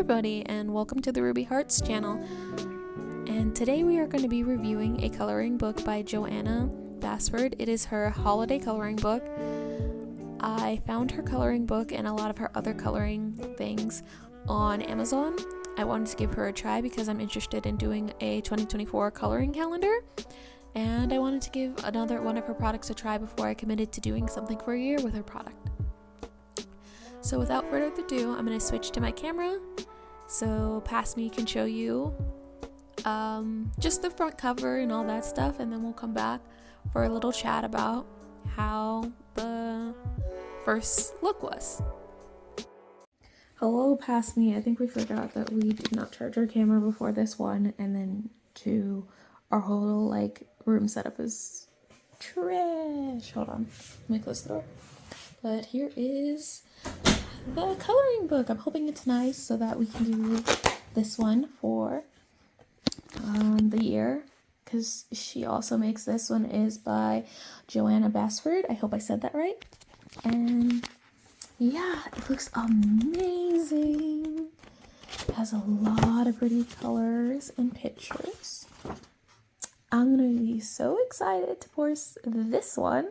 everybody, and welcome to the Ruby Hearts channel. And today we are going to be reviewing a coloring book by Johanna Basford. It is her holiday coloring book. I found her coloring book and a lot of her other coloring things on Amazon. I wanted to give her a try because I'm interested in doing a 2024 coloring calendar, and I wanted to give another one of her products a try before I committed to doing something for a year with her product. So without further ado, I'm going to switch to my camera so past me can show you just the front cover and all that stuff, and then we'll come back for a little chat about how the first look was. Hello, past me. I think we forgot that we did not charge our camera before this one, and then our whole room setup is trash. Hold on, let me close the door. But here is the coloring book. I'm hoping it's nice so that we can do this one for the year, because she also makes this one. Is by Johanna Basford. I hope I said that right. And yeah, it looks amazing. It has a lot of pretty colors and pictures. I'm gonna be so excited to post this one.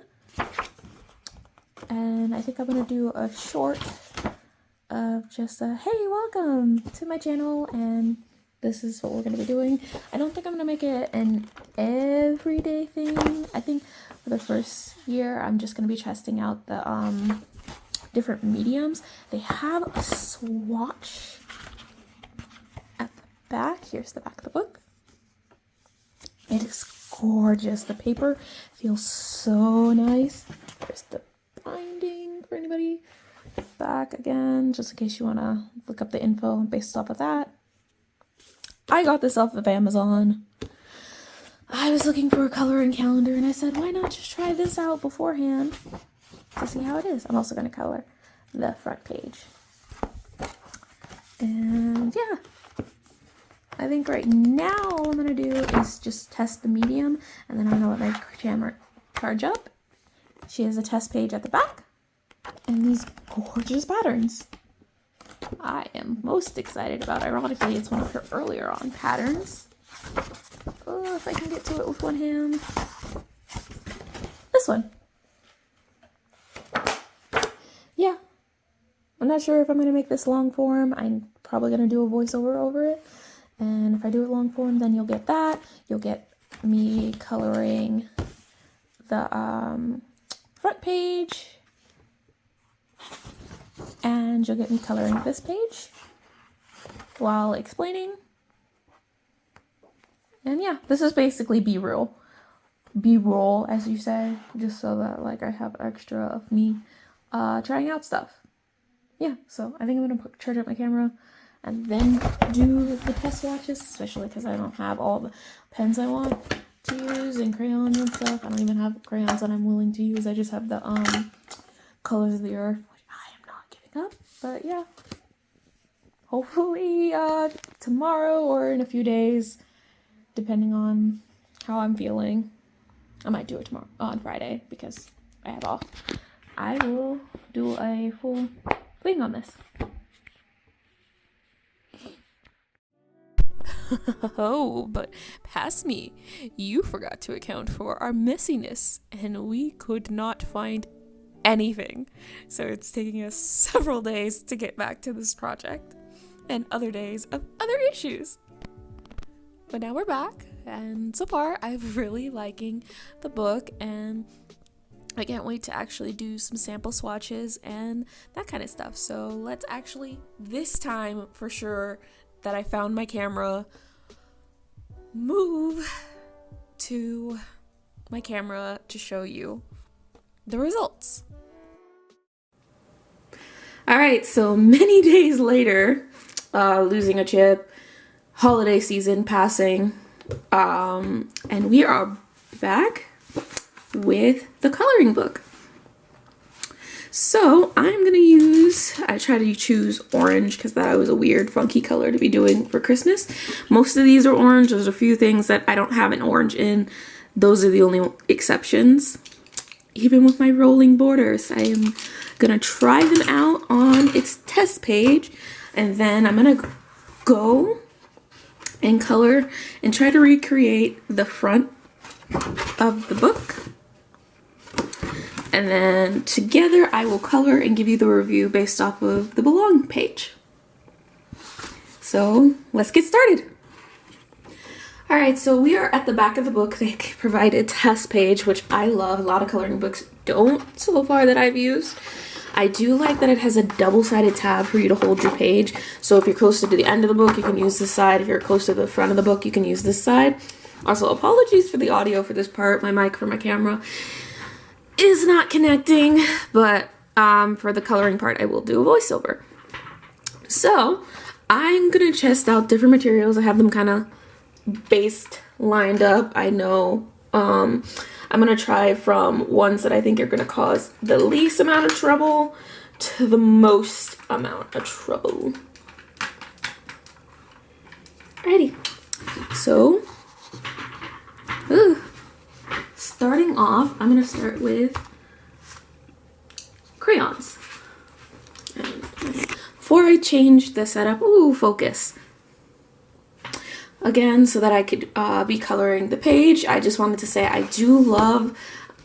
And I think I'm gonna do a short of just a hey, welcome to my channel, and this is what we're gonna be doing. I don't think I'm gonna make it an everyday thing. I think for the first year I'm just gonna be testing out the different mediums. They have a swatch at the back. Here's the back of the book. It is gorgeous. The paper feels so nice. There's the binding for anybody. Back again, just in case you want to look up the info based off of that. I got this off of Amazon. I was looking for a coloring calendar and I said, why not just try this out beforehand to see how it is. I'm also going to color the front page. And yeah, I think right now all I'm going to do is just test the medium, and then I'm going to let my camera charge up. She has a test page at the back and these gorgeous patterns. I am most excited about. Ironically, it's one of her earlier on patterns. Oh, if I can get to it with one hand. This one. Yeah. I'm not sure if I'm going to make this long form. I'm probably going to do a voiceover over it. And if I do it long form, then you'll get that. You'll get me coloring the front page, and you'll get me coloring this page while explaining. And yeah, this is basically B-roll, as you say, just so that I have extra of me trying out stuff. Yeah, so I think I'm gonna charge up my camera and then do the test swatches, especially because I don't have all the pens I want to use and crayons and stuff. I don't even have crayons that I'm willing to use. I just have the Colors of the Earth, which I am not giving up. But yeah, hopefully tomorrow or in a few days, depending on how I'm feeling. I might do it tomorrow on Friday because I have off. I will do a full thing on this. Oh, but past me, you forgot to account for our messiness, and we could not find anything. So it's taking us several days to get back to this project, and other days of other issues. But now we're back, and so far I'm really liking the book, and I can't wait to actually do some sample swatches and that kind of stuff. So let's actually, this time for sure that I found my camera, move to my camera to show you the results. Alright, so many days later, losing a chip, holiday season passing, and we are back with the coloring book. So I'm gonna I try to choose orange because that was a weird funky color to be doing for Christmas. Most of these are orange. There's a few things that I don't have an orange in. Those are the only exceptions. Even with my rolling borders, I am gonna try them out on its test page, and then I'm gonna go and color and try to recreate the front of the book. And then together I will color and give you the review based off of the belong page. So let's get started. Alright, so we are at the back of the book. They provide a test page, which I love. A lot of coloring books don't so far that I've used. I do like that it has a double-sided tab for you to hold your page. So if you're closer to the end of the book, you can use this side. If you're closer to the front of the book, you can use this side. Also, apologies for the audio for this part. My mic for my camera is not connecting, but for the coloring part, I will do a voiceover. So I'm gonna test out different materials. I have them kind of based lined up. I know I'm gonna try from ones that I think are gonna cause the least amount of trouble to the most amount of trouble. Alrighty, so starting off, I'm gonna start with crayons. And before I change the setup, focus. Again, so that I could be coloring the page, I just wanted to say I do love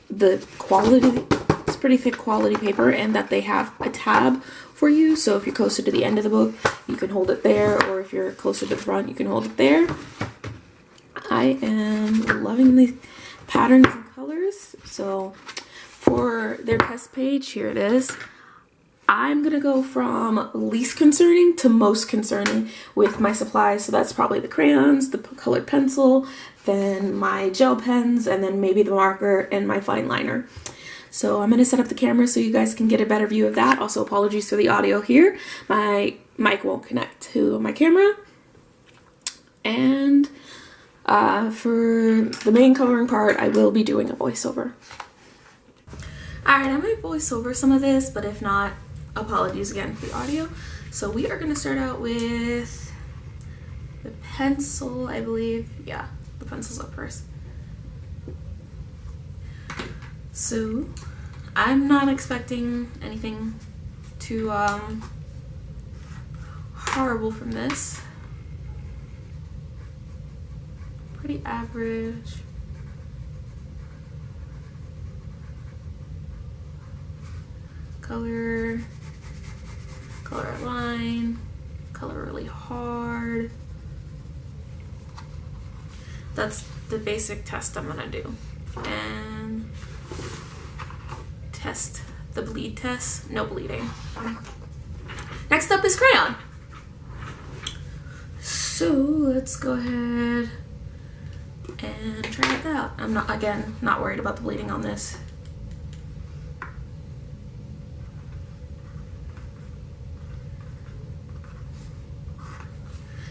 the quality. It's pretty thick quality paper, and that they have a tab for you. So if you're closer to the end of the book, you can hold it there, or if you're closer to the front, you can hold it there. I am loving the patterns and colors. So for their test page, here it is. I'm gonna go from least concerning to most concerning with my supplies. So that's probably the crayons, the colored pencil, then my gel pens, and then maybe the marker and my fine liner. So I'm gonna set up the camera so you guys can get a better view of that. Also, apologies for the audio here. My mic won't connect to my camera. And for the main coloring part, I will be doing a voiceover. Alright, I might voice over some of this, but if not, apologies again for the audio. So we are going to start out with the pencil, I believe. Yeah, the pencil's up first. So I'm not expecting anything too horrible from this. Pretty average. Color a line, color really hard. That's the basic test I'm gonna do. And test the bleed test, no bleeding. Next up is crayon. So let's go ahead and try it out. I'm not worried about the bleeding on this.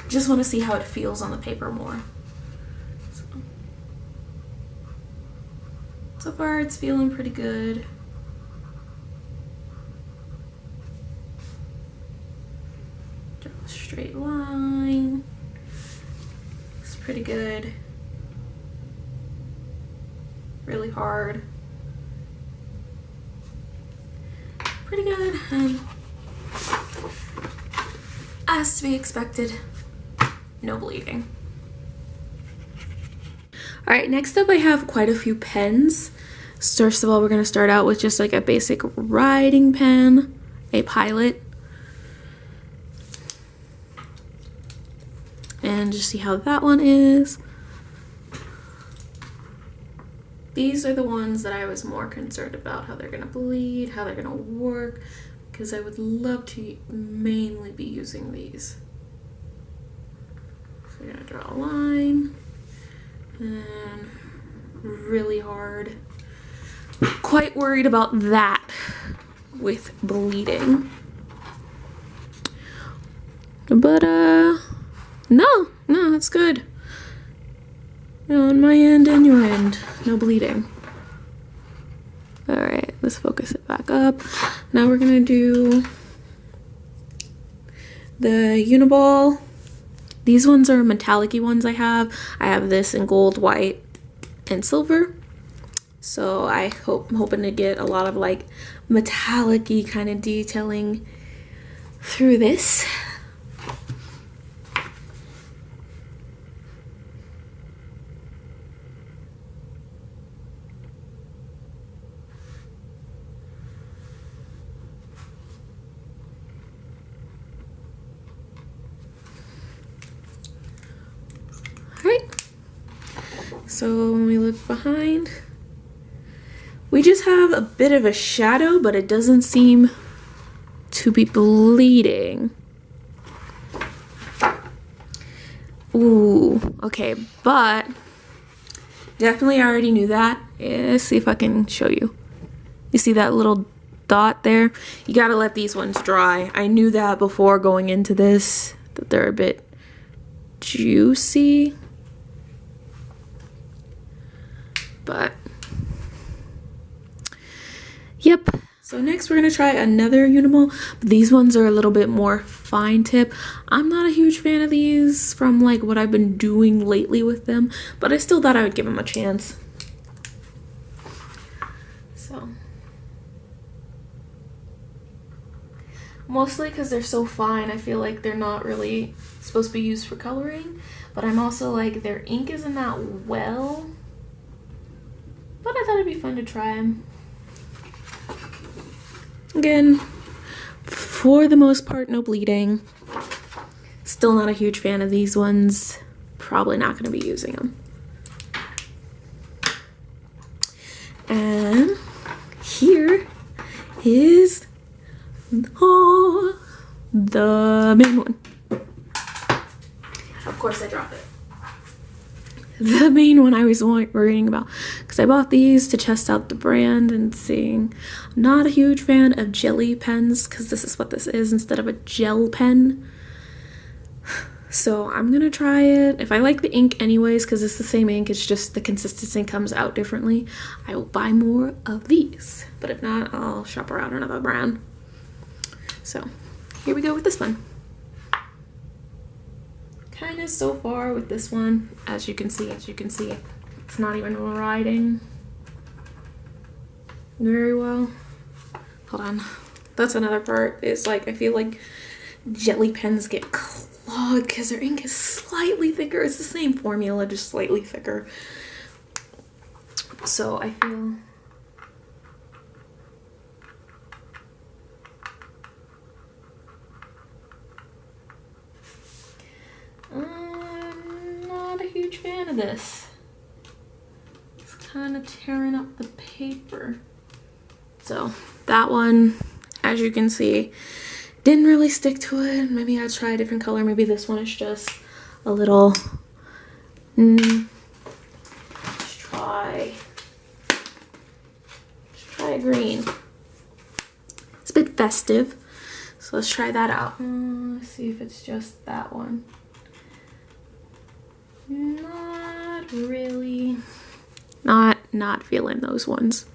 Just want to see how it feels on the paper more. So far it's feeling pretty good. Draw a straight line. It's pretty good. Really hard. Pretty good, and as to be expected, no bleeding. Alright, next up I have quite a few pens. First of all, we're going to start out with just like a basic writing pen, a Pilot. And just see how that one is. These are the ones that I was more concerned about, how they're going to bleed, how they're going to work, because I would love to mainly be using these. So we're going to draw a line, and really hard. Quite worried about that with bleeding. But, no, that's good. On my end and your end, no bleeding. Alright, let's focus it back up. Now we're gonna do the Uniball. These ones are metallic-y ones I have. I have this in gold, white, and silver. So I'm hoping to get a lot of like metallic-y kind of detailing through this. So when we look behind, we just have a bit of a shadow, but it doesn't seem to be bleeding. Ooh, okay, but definitely I already knew that. Let's see if I can show you. You see that little dot there? You gotta let these ones dry. I knew that before going into this, that they're a bit juicy. But, yep. So next we're gonna try another Unimold. These ones are a little bit more fine tip. I'm not a huge fan of these from like what I've been doing lately with them, but I still thought I would give them a chance. So, mostly because they're so fine, I feel like they're not really supposed to be used for coloring, but I'm also like, their ink isn't that well, but I thought it'd be fun to try them. Again, for the most part, no bleeding. Still not a huge fan of these ones. Probably not going to be using them. And here is the main one. Of course I dropped it. The main one I was worrying about, because I bought these to test out the brand and seeing. I'm not a huge fan of jelly pens, because this is what this is instead of a gel pen. So I'm gonna try it. If I like the ink anyways, because it's the same ink, it's just the consistency comes out differently, I will buy more of these. But if not, I'll shop around another brand. So here we go with this one. Kind of so far with this one, as you can see, it's not even writing very well. Hold on, that's another part, is like I feel like jelly pens get clogged because their ink is slightly thicker. It's the same formula, just slightly thicker. So I feel I'm not a huge fan of this. It's kind of tearing up the paper. So that one, as you can see, didn't really stick to it. Maybe I'll try a different color. Maybe this one is just a little, let's try a green. It's a bit festive. So let's try that out. Let's see if it's just that one. Not really. Not feeling those ones.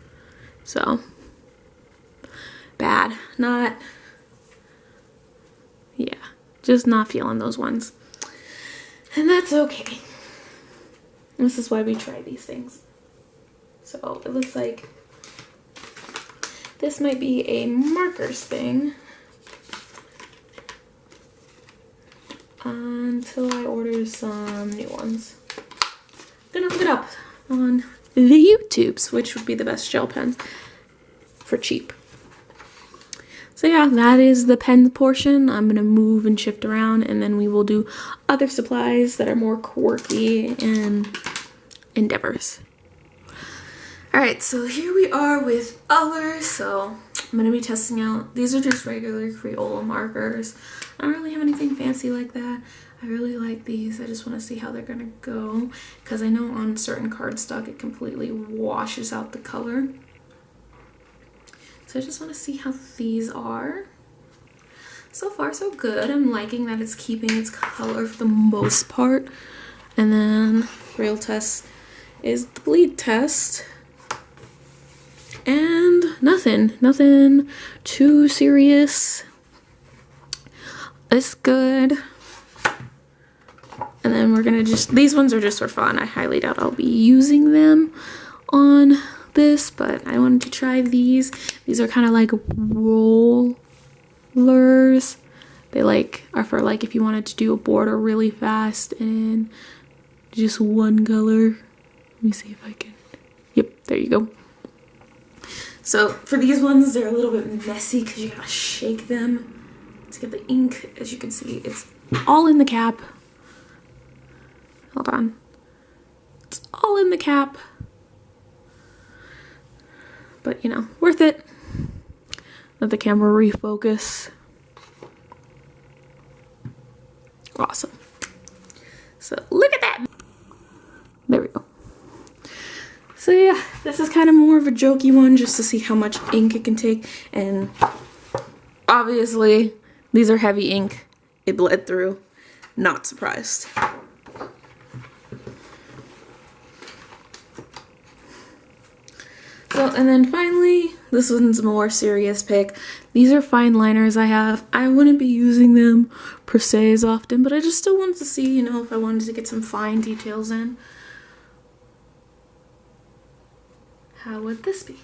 So bad. Yeah, just not feeling those ones. And that's okay. This is why we try these things. So it looks like this might be a markers thing. Until I order some new ones. I'm gonna look it up on the YouTubes, which would be the best gel pens for cheap. So yeah, that is the pen portion. I'm gonna move and shift around, and then we will do other supplies that are more quirky and endeavors. Alright, so here we are with others. So I'm gonna be testing out, these are just regular Crayola markers. I don't really have anything fancy like that. I really like these. I just want to see how they're gonna go, because I know on certain cardstock it completely washes out the color. So I just want to see how these are. So far so good. I'm liking that it's keeping its color for the most part. And then real test is the bleed test. And nothing too serious. It's good. And then we're gonna just, these ones are just for fun. I highly doubt I'll be using them on this, but I wanted to try these. These are kind of like rollers. They like are for like if you wanted to do a border really fast and just one color. Let me see if I can. Yep, there you go. So for these ones, they're a little bit messy because you gotta shake them to get the ink. As you can see, it's all in the cap. Hold on. It's all in on the cap, but you know, worth it. Let the camera refocus. Awesome. So look at that. There we go. So yeah, this is kind of more of a jokey one just to see how much ink it can take. And obviously, these are heavy ink. It bled through. Not surprised. So, and then finally, this one's a more serious pick. These are fine liners I have. I wouldn't be using them per se as often, but I just still wanted to see, you know, if I wanted to get some fine details in. How would this be?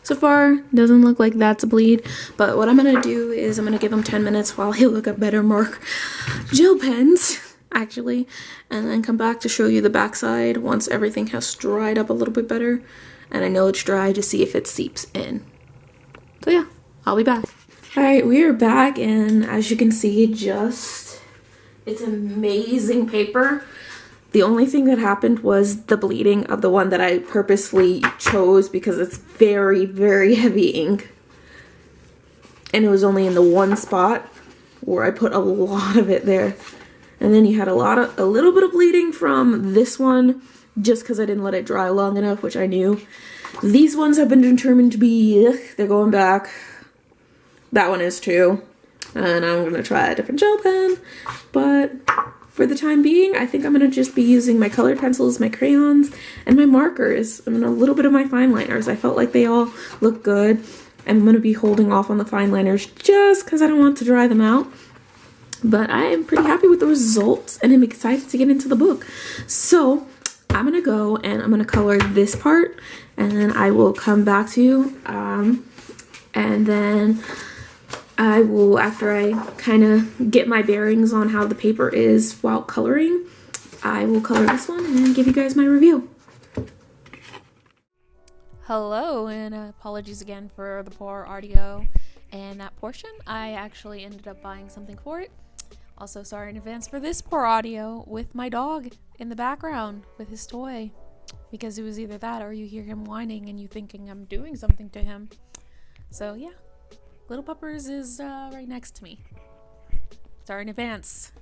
So far, doesn't look like that's a bleed, but what I'm gonna do is I'm gonna give them 10 minutes while I look up better mark gel pens, actually, and then come back to show you the backside once everything has dried up a little bit better, and I know it's dry to see if it seeps in. So yeah, I'll be back. Alright, we are back, and as you can see, it's amazing paper. The only thing that happened was the bleeding of the one that I purposely chose because it's very, very heavy ink. And it was only in the one spot where I put a lot of it there. And then you had a little bit of bleeding from this one just because I didn't let it dry long enough, which I knew. These ones have been determined to be, they're going back. That one is too. And I'm gonna try a different gel pen, but for the time being, I think I'm going to just be using my colored pencils, my crayons, and my markers, and a little bit of my fine liners. I felt like they all look good. I'm going to be holding off on the fine liners just because I don't want to dry them out. But I am pretty happy with the results, and I'm excited to get into the book. So I'm going to go and I'm going to color this part, and then I will come back to you. And then I will, after I kind of get my bearings on how the paper is while coloring, I will color this one and give you guys my review. Hello, and apologies again for the poor audio and that portion. I actually ended up buying something for it. Also, sorry in advance for this poor audio with my dog in the background with his toy, because it was either that or you hear him whining and you thinking I'm doing something to him. So yeah. Little Puppers is right next to me. Sorry in advance.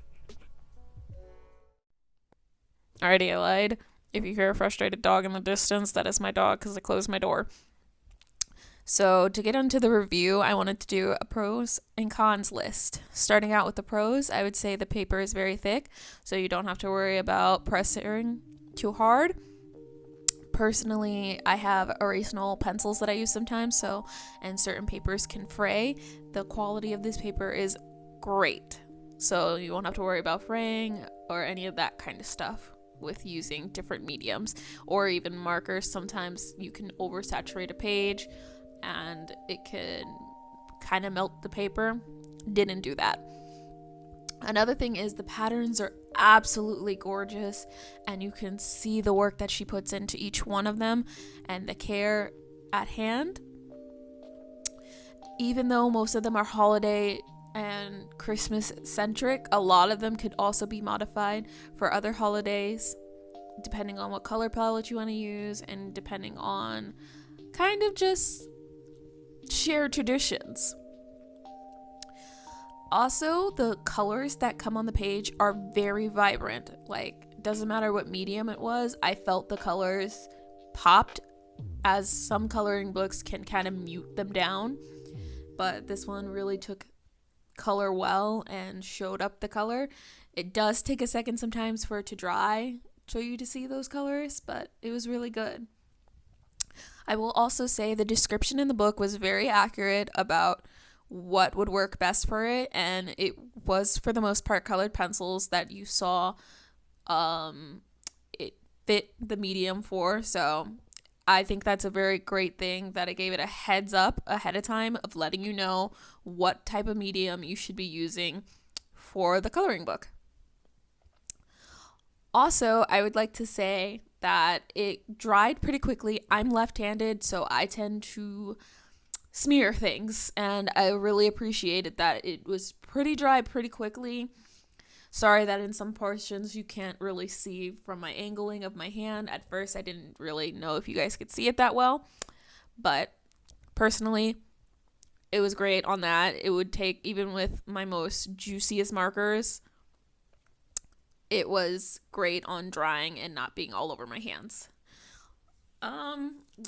Alrighty, I lied. If you hear a frustrated dog in the distance, that is my dog because I closed my door. So to get into the review, I wanted to do a pros and cons list. Starting out with the pros, I would say the paper is very thick, so you don't have to worry about pressing too hard. Personally, I have erasenol pencils that I use sometimes, and certain papers can fray. The quality of this paper is great, so you won't have to worry about fraying or any of that kind of stuff with using different mediums or even markers. Sometimes you can oversaturate a page and it can kind of melt the paper. Didn't do that. Another thing is the patterns are absolutely gorgeous, and you can see the work that she puts into each one of them and the care at hand. Even though most of them are holiday and Christmas centric, a lot of them could also be modified for other holidays, depending on what color palette you want to use and depending on kind of just shared traditions. Also, the colors that come on the page are very vibrant. Like, doesn't matter what medium it was, I felt the colors popped, as some coloring books can kind of mute them down. But this one really took color well and showed up the color. It does take a second sometimes for it to dry so you to see those colors, but it was really good. I will also say the description in the book was very accurate about what would work best for it, and it was for the most part colored pencils that you saw it fit the medium for. So I think that's a very great thing that it gave it a heads up ahead of time of letting you know what type of medium you should be using for the coloring book. Also, I would like to say that it dried pretty quickly. I'm left-handed, so I tend to smear things, and I really appreciated that it was pretty dry pretty quickly. Sorry that in some portions you can't really see from my angling of my hand. At first I didn't really know if you guys could see it that well, but personally it was great on that. It would take, even with my most juiciest markers, it was great on drying and not being all over my hands.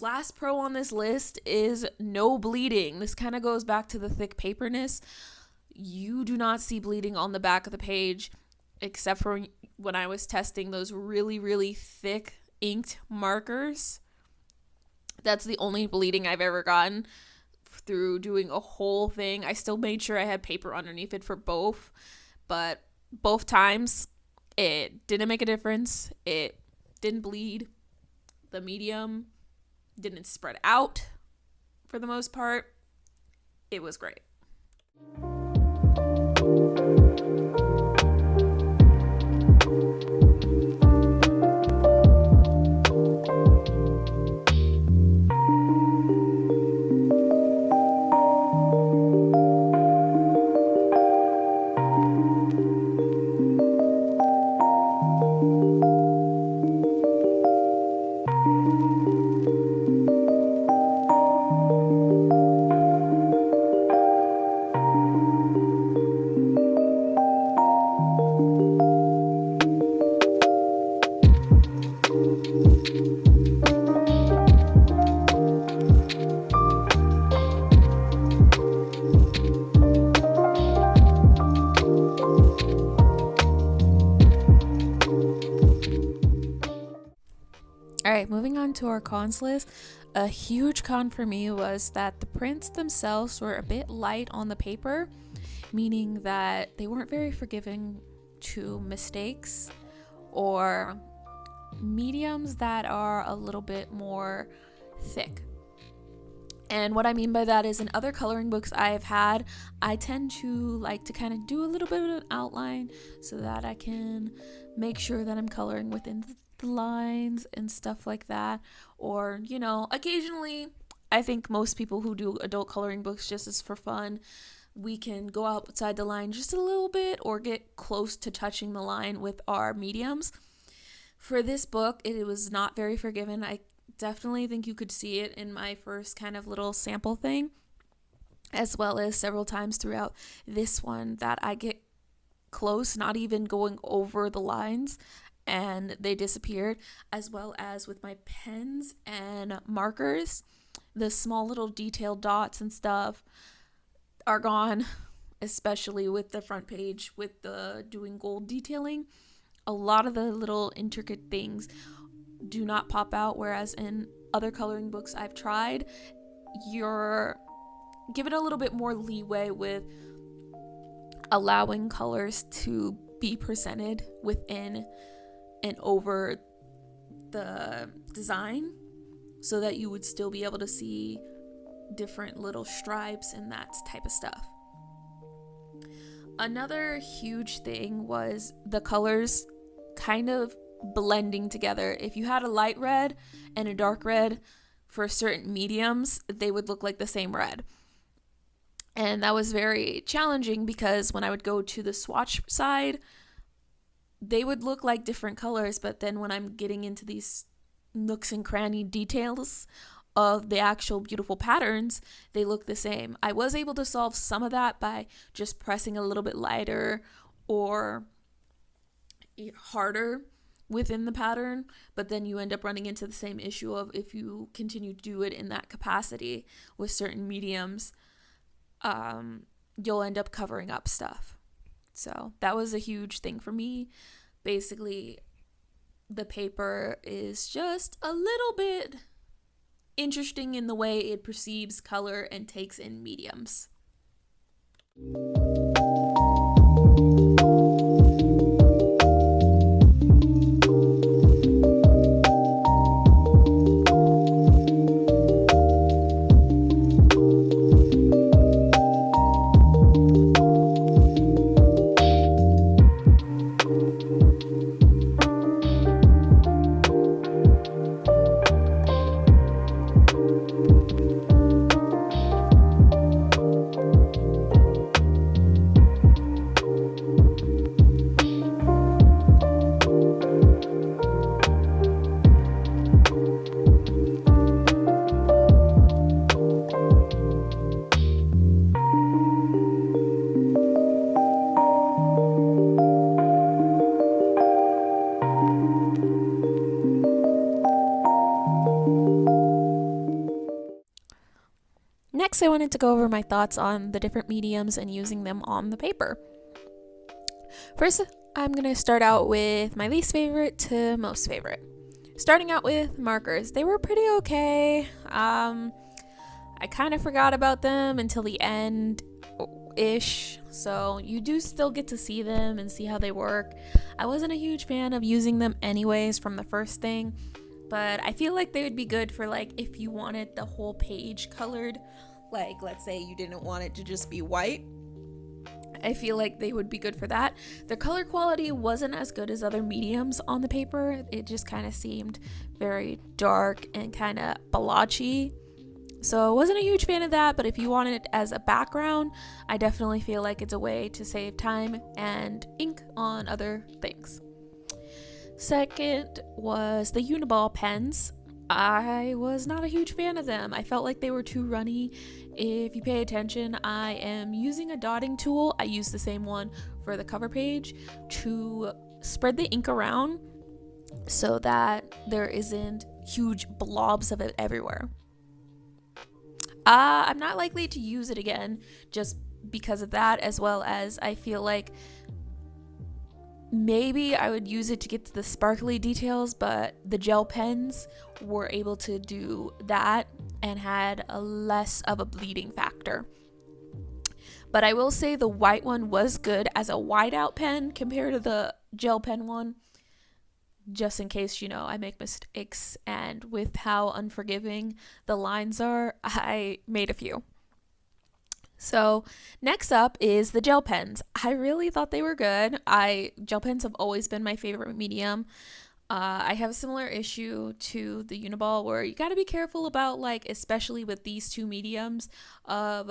Last pro on this list is no bleeding. This kind of goes back to the thick paperness. You do not see bleeding on the back of the page, except for when I was testing those really, really thick inked markers. That's the only bleeding I've ever gotten through doing a whole thing. I still made sure I had paper underneath it for both, but both times it didn't make a difference. It didn't bleed. The medium didn't spread out for the most part. It was great. Alright, moving on to our cons list. A huge con for me was that the prints themselves were a bit light on the paper, meaning that they weren't very forgiving to mistakes or mediums that are a little bit more thick. And what I mean by that is, in other coloring books I have had, I tend to like to kind of do a little bit of an outline so that I can make sure that I'm coloring within the lines and stuff like that. Or, you know, occasionally, I think most people who do adult coloring books just as for fun, we can go outside the line just a little bit or get close to touching the line with our mediums. For this book, it was not very forgiving. I definitely think you could see it in my first kind of little sample thing, as well as several times throughout this one, that I get close, not even going over the lines, and they disappeared. As well as with my pens and markers, the small little detailed dots and stuff are gone, especially with the front page with the doing gold detailing. A lot of the little intricate things do not pop out, whereas in other coloring books I've tried, you're given a little bit more leeway with allowing colors to be presented within and over the design, so that you would still be able to see different little stripes and that type of stuff. Another huge thing was the colors kind of blending together. If you had a light red and a dark red for certain mediums, they would look like the same red. And that was very challenging because when I would go to the swatch side, they would look like different colors, but then when I'm getting into these nooks and cranny details of the actual beautiful patterns, they look the same. I was able to solve some of that by just pressing a little bit lighter or harder within the pattern, but then you end up running into the same issue of, if you continue to do it in that capacity with certain mediums, you'll end up covering up stuff. So that was a huge thing for me. Basically, the paper is just a little bit interesting in the way it perceives color and takes in mediums. Next, I wanted to go over my thoughts on the different mediums and using them on the paper. First, I'm going to start out with my least favorite to most favorite. Starting out with markers. They were pretty okay. I kind of forgot about them until the end-ish, so you do still get to see them and see how they work. I wasn't a huge fan of using them anyways from the first thing, but I feel like they would be good for like if you wanted the whole page colored, like let's say you didn't want it to just be white. I feel like they would be good for that. Their color quality wasn't as good as other mediums on the paper. It just kind of seemed very dark and kind of blotchy. So I wasn't a huge fan of that, but if you want it as a background, I definitely feel like it's a way to save time and ink on other things. Second was the Uniball pens. I was not a huge fan of them. I felt like they were too runny. If you pay attention, I am using a dotting tool. I use the same one for the cover page to spread the ink around so that there isn't huge blobs of it everywhere. I'm not likely to use it again just because of that, as well as I feel like maybe I would use it to get to the sparkly details, but the gel pens were able to do that and had a less of a bleeding factor. But I will say the white one was good as a whiteout pen compared to the gel pen one. Just in case, I make mistakes, and with how unforgiving the lines are, I made a few. So next up is the gel pens. I really thought they were good. Gel pens have always been my favorite medium. I have a similar issue to the Uniball where you got to be careful about, like, especially with these two mediums, of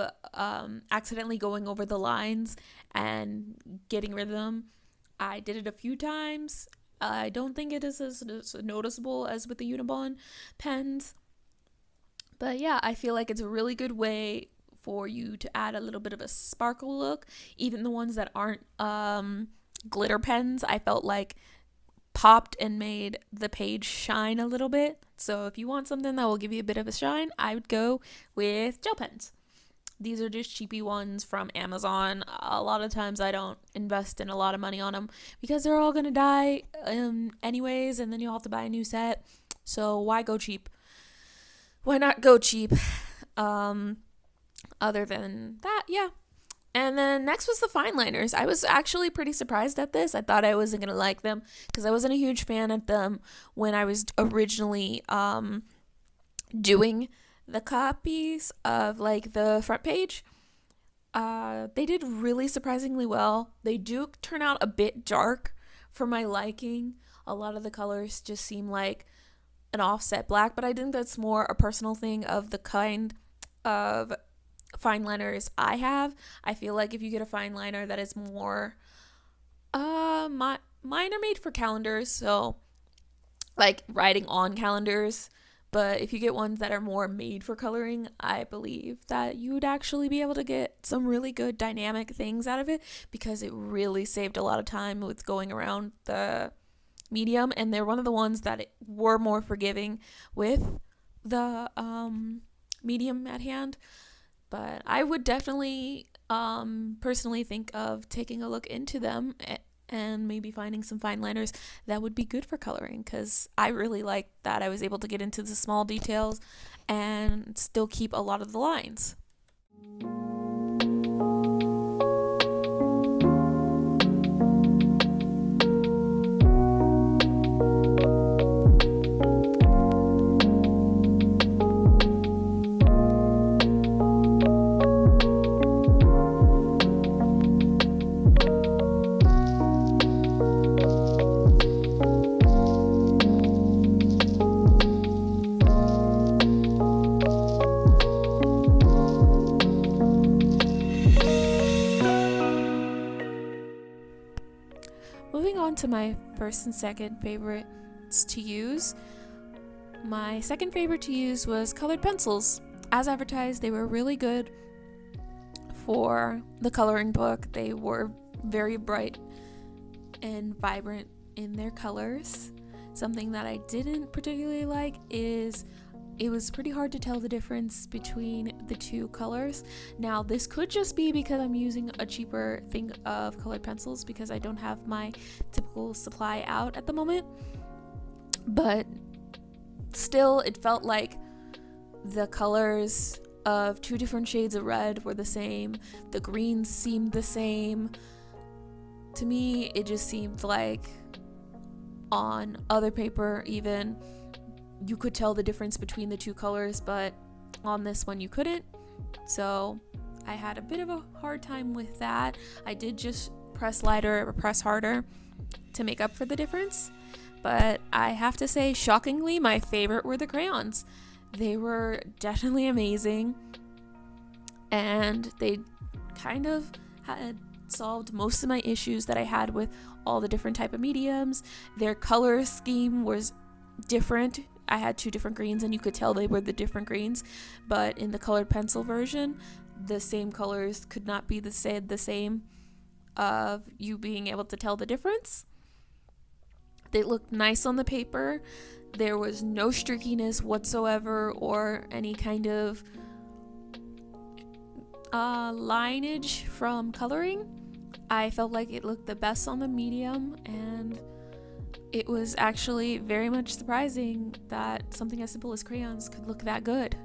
accidentally going over the lines and getting rid of them. I did it a few times. I don't think it is as noticeable as with the Uniball pens. But yeah, I feel like it's a really good way for you to add a little bit of a sparkle look. Even the ones that aren't glitter pens, I felt like popped and made the page shine a little bit. So if you want something that will give you a bit of a shine, I would go with gel pens. These are just cheapy ones from Amazon. A lot of times I don't invest in a lot of money on them because they're all going to die anyways, and then you'll have to buy a new set. So why go cheap? Why not go cheap? Other than that, yeah. And then next was the fine liners. I was actually pretty surprised at this. I thought I wasn't going to like them because I wasn't a huge fan of them when I was originally doing the copies of like the front page. They did really surprisingly well. They do turn out a bit dark for my liking. A lot of the colors just seem like an offset black, but I think that's more a personal thing of the kind of fine liners I have. I feel like if you get a fine liner that is more mine are made for calendars, so like writing on calendars. But if you get ones that are more made for coloring, I believe that you would actually be able to get some really good dynamic things out of it because it really saved a lot of time with going around the medium. And they're one of the ones that were more forgiving with the medium at hand. But I would definitely personally think of taking a look into them and maybe finding some fine liners that would be good for coloring, because I really like that I was able to get into the small details and still keep a lot of the lines. Moving on to my first and second favorites to use. My second favorite to use was colored pencils. As advertised, they were really good for the coloring book. They were very bright and vibrant in their colors. Something that I didn't particularly like is it was pretty hard to tell the difference between the two colors. Now, this could just be because I'm using a cheaper thing of colored pencils because I don't have my typical supply out at the moment. But still, it felt like the colors of two different shades of red were the same. The greens seemed the same. To me, it just seemed like on other paper even you could tell the difference between the two colors, but on this one you couldn't. So I had a bit of a hard time with that. I did just press lighter or press harder to make up for the difference. But I have to say, shockingly, my favorite were the crayons. They were definitely amazing, and they kind of had solved most of my issues that I had with all the different type of mediums. Their color scheme was different. I had two different greens, and you could tell they were the different greens, but in the colored pencil version, the same colors could not be the same of you being able to tell the difference. They looked nice on the paper. There was no streakiness whatsoever or any kind of lineage from coloring. I felt like it looked the best on the medium, and it was actually very much surprising that something as simple as crayons could look that good.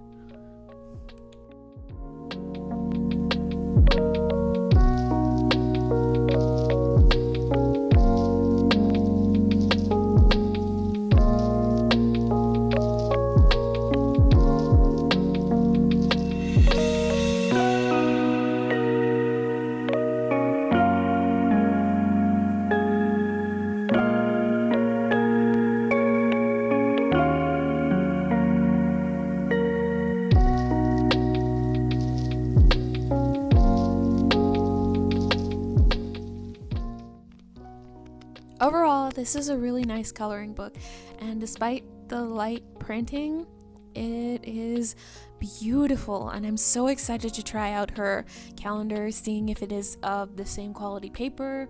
Overall, this is a really nice coloring book, and despite the light printing, it is beautiful, and I'm so excited to try out her calendar, seeing if it is of the same quality paper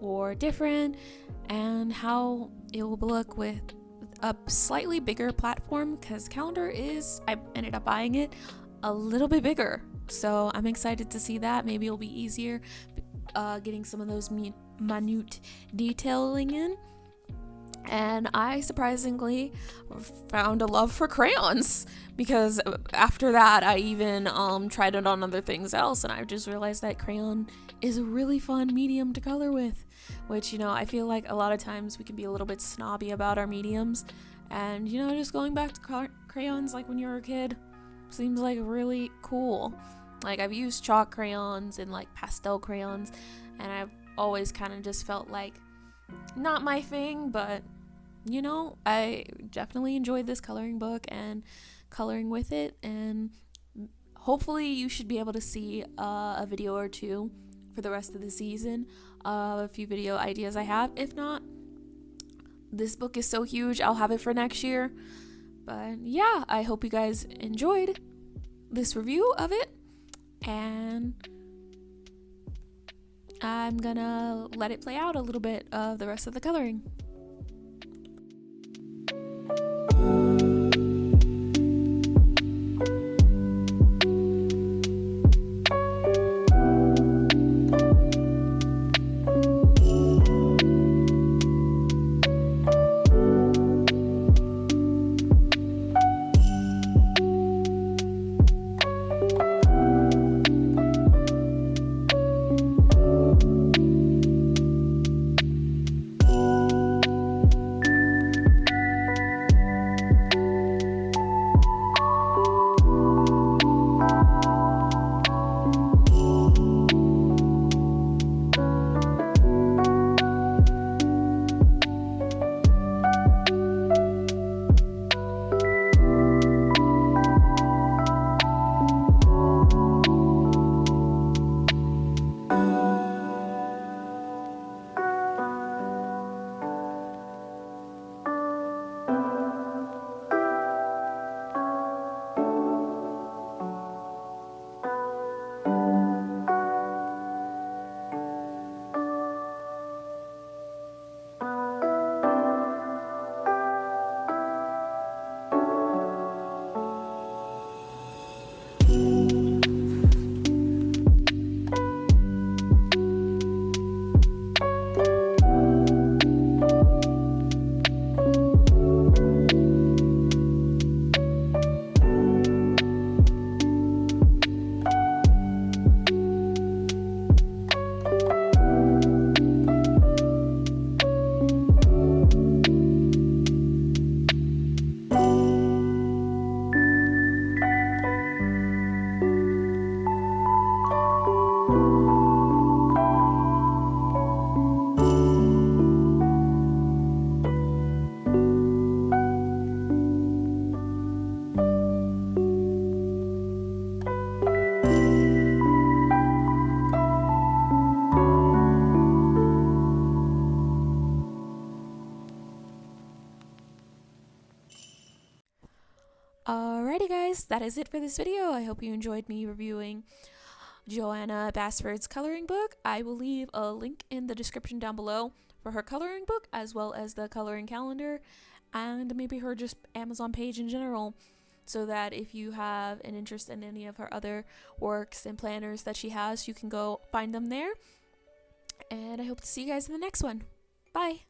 or different, and how it will look with a slightly bigger platform, because calendar is, I ended up buying it a little bit bigger, so I'm excited to see that. Maybe it'll be easier getting some of those minute detailing in. And I surprisingly found a love for crayons, because after that I even tried it on other things else, and I just realized that crayon is a really fun medium to color with, which, you know, I feel like a lot of times we can be a little bit snobby about our mediums, and, you know, just going back to crayons like when you were a kid seems like really cool. Like, I've used chalk crayons and like pastel crayons, and I've always kind of just felt like not my thing, but, you know, I definitely enjoyed this coloring book and coloring with it, and hopefully you should be able to see a video or two for the rest of the season of a few video ideas I have. If not, this book is so huge, I'll have it for next year. But yeah, I hope you guys enjoyed this review of it, and I'm gonna let it play out a little bit of the rest of the coloring. is it for this video. I hope you enjoyed me reviewing Johanna Basford's coloring book. I will leave a link in the description down below for her coloring book, as well as the coloring calendar, and maybe her just Amazon page in general, so that if you have an interest in any of her other works and planners that she has, you can go find them there. And I hope to see you guys in the next one. Bye!